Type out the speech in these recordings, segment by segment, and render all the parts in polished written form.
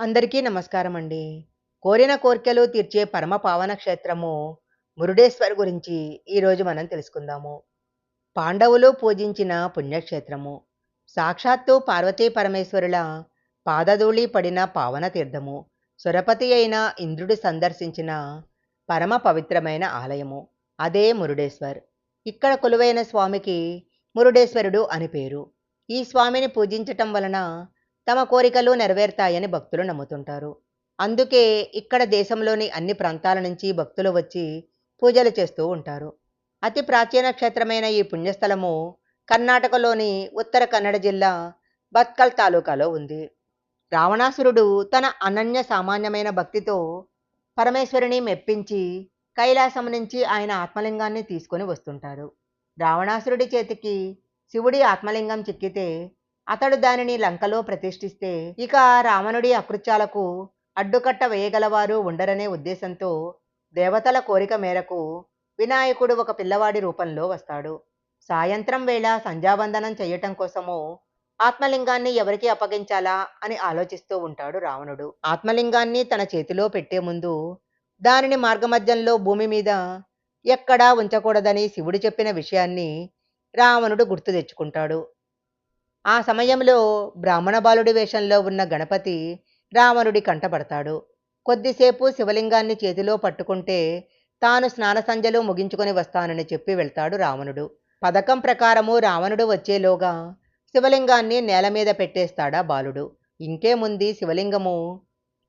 అందరికీ నమస్కారం అండి. కోరిన కోర్కెలు తీర్చే పరమ పావన క్షేత్రము మురుడేశ్వర్ గురించి ఈరోజు మనం తెలుసుకుందాము. పాండవులు పూజించిన పుణ్యక్షేత్రము. సాక్షాత్తు పార్వతీ పరమేశ్వరుల పాదధూళి పడిన పావన తీర్థము. సురపతి అయిన ఇంద్రుడు సందర్శించిన పరమ పవిత్రమైన ఆలయము. అదే మురుడేశ్వర్. ఇక్కడ కొలువైన స్వామికి మురుడేశ్వరుడు అని పేరు. ఈ స్వామిని పూజించటం వలన తమ కోరికలు నెరవేరుతాయని భక్తులు నమ్ముతుంటారు. అందుకే ఇక్కడ దేశంలోని అన్ని ప్రాంతాల నుంచి భక్తులు వచ్చి పూజలు చేస్తూ ఉంటారు. అతి ప్రాచీన క్షేత్రమైన ఈ పుణ్యస్థలము కర్ణాటకలోని ఉత్తర కన్నడ జిల్లా బత్కల్ తాలూకాలో ఉంది. రావణాసురుడు తన అనన్య సామాన్యమైన భక్తితో పరమేశ్వరుని మెప్పించి కైలాసం నుంచి ఆయన ఆత్మలింగాన్ని తీసుకొని వస్తుంటాడు. రావణాసురుడి చేతికి శివుడి ఆత్మలింగం చిక్కితే అతడు దానిని లంకలో ప్రతిష్ఠిస్తే ఇక రావణుడి అకృత్యాలకు అడ్డుకట్ట వేయగలవారు ఉండరనే ఉద్దేశంతో దేవతల కోరిక మేరకు వినాయకుడు ఒక పిల్లవాడి రూపంలో వస్తాడు. సాయంత్రం వేళ సంధ్యావందనం చేయటం కోసము ఆత్మలింగాన్ని ఎవరికి అప్పగించాలా అని ఆలోచిస్తూ ఉంటాడు రావణుడు. ఆత్మలింగాన్ని తన చేతిలో పెట్టే ముందు దానిని మార్గమధ్యంలో భూమి మీద ఎక్కడా ఉంచకూడదని శివుడు చెప్పిన విషయాన్ని రావణుడు గుర్తు తెచ్చుకుంటాడు. ఆ సమయంలో బ్రాహ్మణ బాలుడి వేషంలో ఉన్న గణపతి రావణుడి కంటపడతాడు. కొద్దిసేపు శివలింగాన్ని చేతిలో పట్టుకుంటే తాను స్నాన సంధ్యలు ముగించుకొని వస్తానని చెప్పి వెళ్తాడు రావణుడు. పథకం ప్రకారము రావణుడు వచ్చేలోగా శివలింగాన్ని నేల మీద పెట్టేస్తాడా బాలుడు. ఇంకేముంది, శివలింగము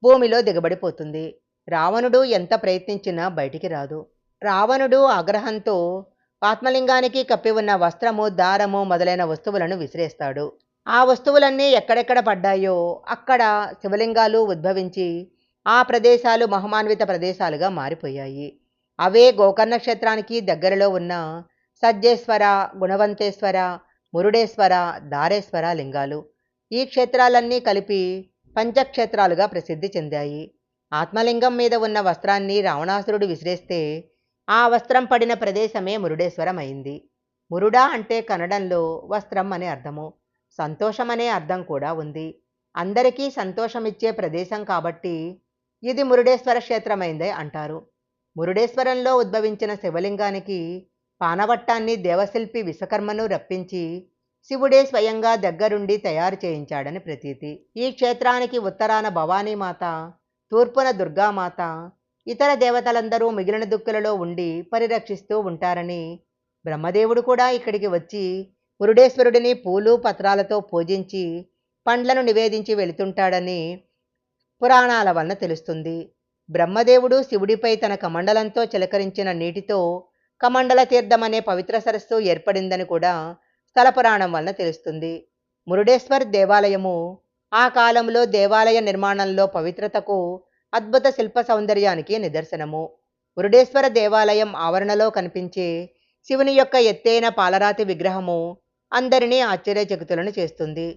భూమిలో దిగబడిపోతుంది. రావణుడు ఎంత ప్రయత్నించినా బయటికి రాదు. రావణుడు ఆగ్రహంతో ఆత్మలింగానికి కప్పి ఉన్న వస్త్రము, దారము మొదలైన వస్తువులను విసిరేస్తాడు. ఆ వస్తువులన్నీ ఎక్కడెక్కడ పడ్డాయో అక్కడ శివలింగాలు ఉద్భవించి ఆ ప్రదేశాలు మహమాన్విత ప్రదేశాలుగా మారిపోయాయి. అవే గోకర్ణ క్షేత్రానికి దగ్గరలో ఉన్న సజ్జేశ్వర, గుణవంతేశ్వర, మురుడేశ్వర, దారేశ్వర లింగాలు. ఈ క్షేత్రాలన్నీ కలిపి పంచక్షేత్రాలుగా ప్రసిద్ధి చెందాయి. ఆత్మలింగం మీద ఉన్న వస్త్రాన్ని రావణాసురుడు విసిరేస్తే ఆ వస్త్రం పడిన ప్రదేశమే మురుడేశ్వరం అయింది. మురుడా అంటే కన్నడంలో వస్త్రం అనే అర్థము. సంతోషం అనే అర్థం కూడా ఉంది. అందరికీ సంతోషమిచ్చే ప్రదేశం కాబట్టి ఇది మురుడేశ్వర క్షేత్రమైందే అంటారు. మురుడేశ్వరంలో ఉద్భవించిన శివలింగానికి పానవట్టాన్ని దేవశిల్పి విశ్వకర్మను రప్పించి శివుడే స్వయంగా దగ్గరుండి తయారు చేయించాడని ప్రతీతి. ఈ క్షేత్రానికి ఉత్తరాన భవానీమాత, తూర్పున దుర్గామాత, ఇతర దేవతలందరూ మిగిలిన దిక్కులలో ఉండి పరిరక్షిస్తూ ఉంటారని, బ్రహ్మదేవుడు కూడా ఇక్కడికి వచ్చి మురుడేశ్వరుడిని పూలు పత్రాలతో పూజించి పండ్లను నివేదించి వెళుతుంటాడని పురాణాల వలన తెలుస్తుంది. బ్రహ్మదేవుడు శివుడిపై తన కమండలంతో చిలకరించిన నీటితో కమండల తీర్థం అనే పవిత్ర సరస్సు ఏర్పడిందని కూడా స్థల పురాణం వలన తెలుస్తుంది. మురుడేశ్వర్ దేవాలయము ఆ కాలంలో దేవాలయ నిర్మాణంలో పవిత్రతకు, అద్భుత శిల్ప సౌందర్యానికి నిదర్శనము. మురుడేశ్వర దేవాలయం ఆవరణలో కనిపించే శివుని యొక్క ఎత్తైన పాలరాతి విగ్రహము అందరినీ ఆశ్చర్యచకితులను చేస్తుంది.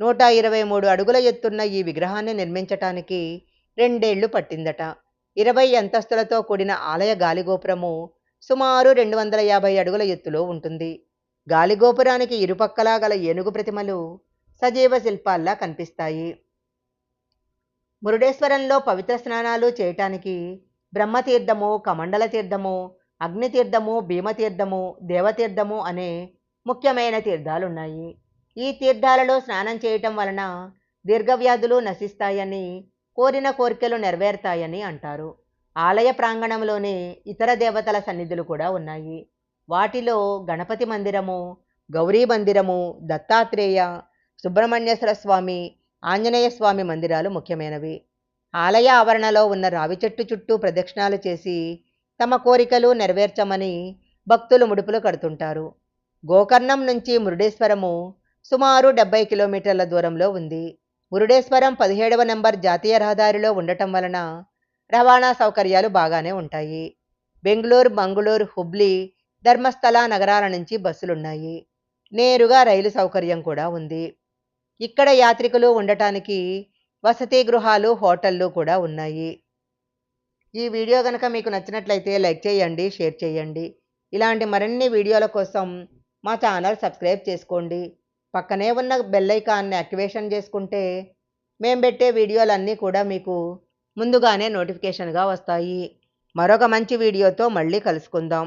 123 అడుగుల ఎత్తున్న ఈ విగ్రహాన్ని నిర్మించటానికి 2 ఏళ్లు పట్టిందట. 20 అంతస్తులతో కూడిన ఆలయ గాలిగోపురము సుమారు 250 అడుగుల ఎత్తులో ఉంటుంది. గాలిగోపురానికి ఇరుపక్కలా గల ఏనుగు ప్రతిమలు సజీవ శిల్పాల్లా కనిపిస్తాయి. మురుడేశ్వరంలో పవిత్ర స్నానాలు చేయటానికి బ్రహ్మతీర్థము, కమండల తీర్థము, అగ్నితీర్థము, భీమతీర్థము, దేవతీర్థము అనే ముఖ్యమైన తీర్థాలున్నాయి. ఈ తీర్థాలలో స్నానం చేయటం వలన దీర్ఘవ్యాధులు నశిస్తాయని, కోరిన కోరికలు నెరవేరుతాయని అంటారు. ఆలయ ప్రాంగణంలోనే ఇతర దేవతల సన్నిధులు కూడా ఉన్నాయి. వాటిలో గణపతి మందిరము, గౌరీ మందిరము, దత్తాత్రేయ, సుబ్రహ్మణ్యేశ్వర స్వామి, ఆంజనేయ స్వామి మందిరాలు ముఖ్యమైనవి. ఆలయ ఆవరణలో ఉన్న రావి చెట్టు చుట్టూ ప్రదక్షిణాలు చేసి తమ కోరికలు నెరవేర్చమని భక్తులు ముడుపులు కడుతుంటారు. గోకర్ణం నుంచి మురుడేశ్వరము సుమారు 70 కిలోమీటర్ల దూరంలో ఉంది. మురుడేశ్వరం 17వ నంబర్ జాతీయ రహదారిలో ఉండటం వలన రవాణా సౌకర్యాలు బాగానే ఉంటాయి. బెంగళూరు, మంగళూరు, హుబ్లీ, ధర్మస్థల నగరాల నుంచి బస్సులున్నాయి. నేరుగా రైలు సౌకర్యం కూడా ఉంది. ఇక్కడ యాత్రికులు ఉండటానికి వసతి గృహాలు, హోటళ్ళు కూడా ఉన్నాయి. ఈ వీడియో కనుక మీకు నచ్చినట్లయితే లైక్ చేయండి, షేర్ చేయండి. ఇలాంటి మరిన్ని వీడియోల కోసం మా ఛానల్ సబ్స్క్రైబ్ చేసుకోండి. పక్కనే ఉన్న బెల్ ఐకాన్ని యాక్టివేషన్ చేసుకుంటే మేము పెట్టే వీడియోలన్నీ కూడా మీకు ముందుగానే నోటిఫికేషన్‌గా వస్తాయి. మరొక మంచి వీడియోతో మళ్ళీ కలుసుకుందాం.